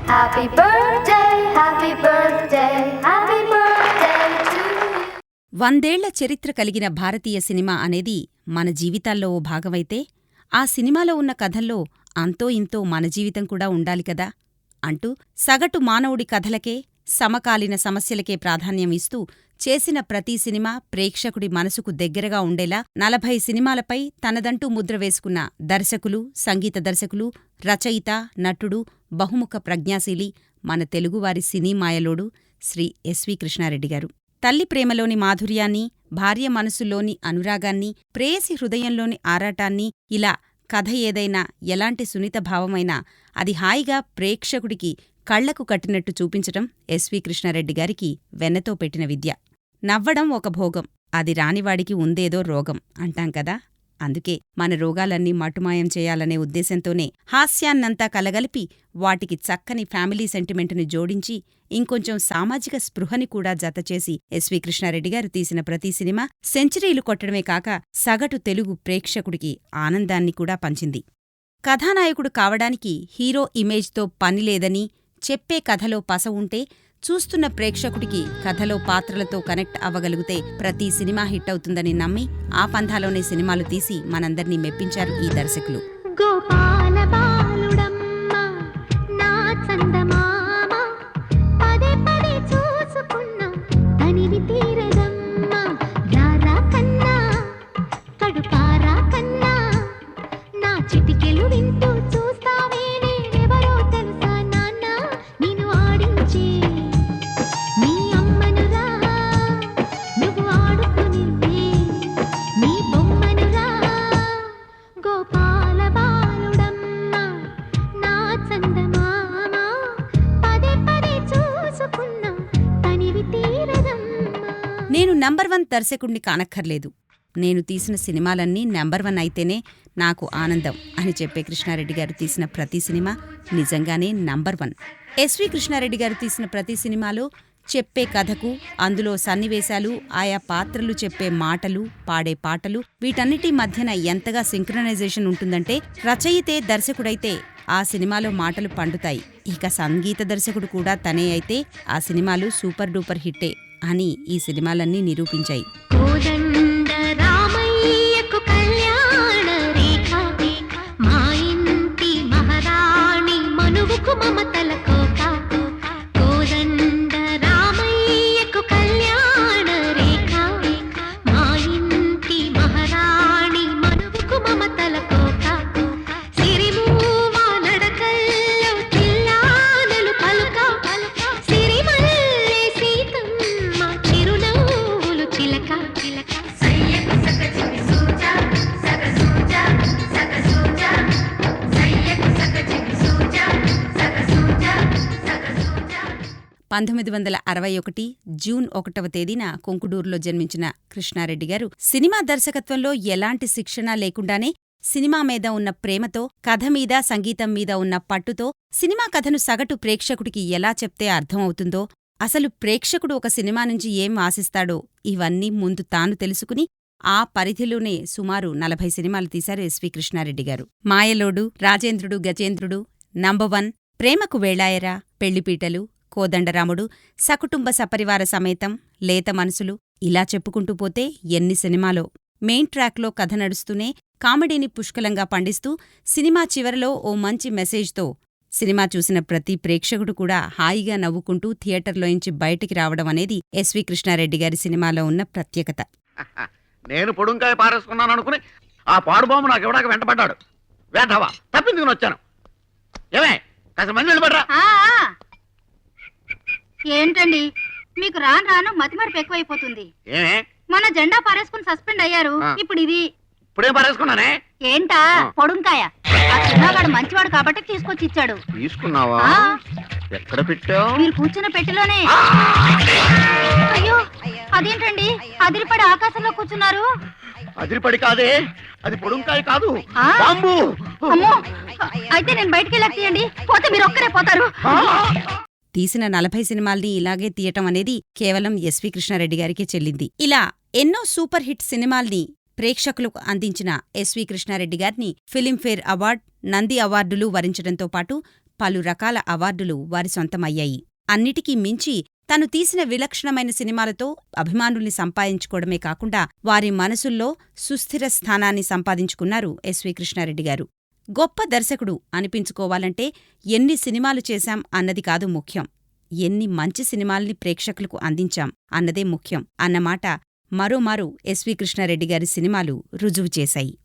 Happy birthday, happy birthday, happy birthday to you. 100 ఏళ్ల చరిత్ర కలిగిన భారతీయ సినిమా అనేది మన జీవితాల్లో ఓ భాగమైతే, ఆ సినిమాలో ఉన్న కథల్లో అంతో ఇంతో మన జీవితం కూడా ఉండాలి కదా అంటూ సగటు మానవుడి కథలకే, సమకాలీన సమస్యలకే ప్రాధాన్యం ఇస్తూ చేసిన ప్రతి సినిమా ప్రేక్షకుడి మనసుకు దగ్గరగా ఉండేలా 40 సినిమాలపై తనదంటూ ముద్ర వేసుకున్న దర్శకులు, సంగీత దర్శకులు, రచయిత, నటుడు, బహుముఖ ప్రజ్ఞాశీలి, మన తెలుగువారి సినీ మాయలోడు శ్రీ ఎస్వి కృష్ణారెడ్డిగారు. తల్లి ప్రేమలోని మాధుర్యాన్ని, భార్య మనసులోని అనురాగాన్ని, ప్రేయసి హృదయంలోని ఆరాటాన్ని, ఇలా కథ ఏదైనా, ఎలాంటి సున్నిత భావమైనా అది హాయిగా ప్రేక్షకుడికి కళ్లకు కట్టినట్టు చూపించటం ఎస్వి కృష్ణారెడ్డిగారికి వెన్నతో పెట్టిన విద్య. నవ్వడం ఒక భోగం, అది రానివాడికి ఉందేదో రోగం అంటాం కదా. అందుకే మన రోగాలన్నీ మటుమాయం చేయాలనే ఉద్దేశంతోనే హాస్యాన్నంతా కలగలిపి వాటికి చక్కని ఫ్యామిలీ సెంటిమెంటుని జోడించి ఇంకొంచెం సామాజిక స్పృహని కూడా జతచేసి ఎస్వి కృష్ణారెడ్డిగారు తీసిన ప్రతి సినిమా సెంచరీలు కొట్టడమే కాక సగటు తెలుగు ప్రేక్షకుడికి ఆనందాన్ని కూడా పంచింది. కథానాయకుడు కావడానికి హీరో ఇమేజ్తో పనిలేదని, చెప్పే కథలో పస ఉంటే చూస్తున్న ప్రేక్షకుడికి కథలో పాత్రలతో కనెక్ట్ అవ్వగలిగితే ప్రతి సినిమా హిట్ అవుతుందని నమ్మి ఆ పంథాలోనే సినిమాలు తీసి మనందర్నీ మెప్పించారు ఈ దర్శకులు. గోపాల బాలుడమ్మ నా చందమామ పదే పదే చూసుకున్నా తనివి తీరదమ్మ రారా కన్నా కడుపారా కన్నా నా చిటికెలు వింటూ చూస్తావే నేనెవరో తెలుసా నాన్న నిన్ను ఆడించే నీ అమ్మనురా నువ్వు ఆడుకుని నీ బొమ్మనురా గోపాల బాలుడమ్మ నా చందమామ పదే పదే చూసుకున్నా తనివి తీరదమ్మ. నేను నంబర్ 1 దర్శకుణ్ణి కానక్కర్లేదు, నేను తీసిన సినిమాలన్నీ నంబర్ 1 అయితేనే నాకు ఆనందం అని చెప్పే కృష్ణారెడ్డిగారు తీసిన ప్రతి సినిమా నిజంగానే నంబర్ 1. ఎస్వి కృష్ణారెడ్డిగారు తీసిన ప్రతి సినిమాలో చెప్పే కథకు, అందులో సన్నివేశాలు, ఆయా పాత్రలు చెప్పే మాటలు, పాడే పాటలు, వీటన్నిటి మధ్యన ఎంతగా సింక్రనైజేషన్ ఉంటుందంటే రచయితే దర్శకుడైతే ఆ సినిమాలో మాటలు పండుతాయి. ఇక సంగీత దర్శకుడు కూడా తనే అయితే ఆ సినిమాలు సూపర్ డూపర్ హిట్టే అని ఈ సినిమాలన్నీ నిరూపించాయి. కోదండ రామయ్యకు కళ్యాణ రేఖ మా ఇంటి మహారాణి మనువుకు మమతల కోక కోదండ రామయ్యకు కళ్యాణ రేఖ మా ఇంటి మహారాణి మనువుకు మమతల కోక సిరిమూవ నడకల్లో చిల్లానలు పలుక సిరిమల్లె సీతమ్మ చిరునవ్వులు చిలక చిలక సయ్యకు సక చికి సూజా సక సూజా సక సూజా సయ్యకు సక చికి సూజా సక సూజా సక సూజా. 1961 జూన్ 1వ తేదీన కొంకుడూరులో జన్మించిన కృష్ణారెడ్డిగారు సినిమా దర్శకత్వంలో ఎలాంటి శిక్షణ లేకుండానే సినిమా మీద ఉన్న ప్రేమతో, కథ మీద, సంగీతం మీద ఉన్న పట్టుతో సినిమా కథను సగటు ప్రేక్షకుడికి ఎలా చెప్తే అర్థమవుతుందో, అసలు ప్రేక్షకుడు ఒక సినిమా నుంచి ఏం ఆశిస్తాడో ఇవన్నీ ముందు తాను తెలుసుకుని ఆ పరిధిలోనే సుమారు 40 సినిమాలు తీశారు ఎస్వి కృష్ణారెడ్డిగారు. మాయలోడు, రాజేంద్రుడు గజేంద్రుడు, నంబర్ 1, ప్రేమకు వేళాయరా, పెళ్లిపీటలు, కోదండరాముడు, సకుటుంబ సపరివార సమేతం, లేత మనసులు, ఇలా చెప్పుకుంటూ పోతే ఎన్ని సినిమాలో. మెయిన్ ట్రాక్లో కథ నడుస్తూనే కామెడీని పుష్కలంగా పండిస్తూ సినిమా చివరలో ఓ మంచి మెసేజ్తో సినిమా చూసిన ప్రతి ప్రేక్షకుడు కూడా హాయిగా నవ్వుకుంటూ థియేటర్లోంచి బయటికి రావడం అనేది ఎస్వి కృష్ణారెడ్డిగారి సినిమాలో ఉన్న ప్రత్యేకత. నేను పొడుంకాయ పారేసుకున్నాను అనుకుని ఆ పాడుబాము నాకు ఇవ్వడాక వెంటపడ్డాడు. వేధవా తప్పిందుకుని వచ్చాను. ఏమే కాస్త మంది నిలబడరా. ఏంటండి మీకు రాను రాను మతిమరుపు ఎక్కువైపోతుంది. ఏమే మన జెండా పారేసుకుని సస్పెండ్ అయ్యారు, ఇప్పుడు ఇది ఇప్పుడేం పారేసుకున్నానే. ఏంటా పొడుంకాయ? ఆ చిన్నగాడు మంచివాడు కాబట్టి తీసుకొచ్చి ఇచ్చాడు. తీసుకున్నావా? ఆ. ఎక్కడ పెట్టావు? మీరు కూర్చున్న పెట్టెలోనే. అయ్యో అదేంటండి అదిరిపడి ఆకాశంలో కూర్చున్నారు? అదిరిపడి కాదే, అది పొడుంకాయ కాదు, ఆ? బాంబు. అమ్మో, అయితే నేను బయటికి వెళ్ళి తీయండి, పోతే మీరు ఒక్కరే పోతారు. తీసిన 40 సినిమాల్ని ఇలాగే తీయటం అనేది కేవలం ఎస్వి కృష్ణారెడ్డిగారికే చెల్లింది. ఇలా ఎన్నో సూపర్ హిట్ సినిమాల్ని ప్రేక్షకులకు అందించిన ఎస్వి కృష్ణారెడ్డిగారిని ఫిలింఫేర్ అవార్డ్, నంది అవార్డులు వరించడంతో పాటు పలు రకాల అవార్డులు వారి సొంతమయ్యాయి. అన్నిటికీ మించి తను తీసిన విలక్షణమైన సినిమాలతో అభిమానుల్ని సంపాదించుకోవడమే కాకుండా వారి మనసుల్లో సుస్థిర స్థానాన్ని సంపాదించుకున్నారు ఎస్వి కృష్ణారెడ్డి గారు. గొప్ప దర్శకుడు అనిపించుకోవాలంటే ఎన్ని సినిమాలు చేశాం అన్నది కాదు ముఖ్యం, ఎన్ని మంచి సినిమాల్ని ప్రేక్షకులకు అందించాం అన్నదే ముఖ్యం అన్నమాట మరోమారు ఎస్వి కృష్ణారెడ్డి గారి సినిమాలు రుజువు చేశాయి.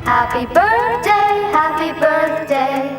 Happy birthday, happy birthday.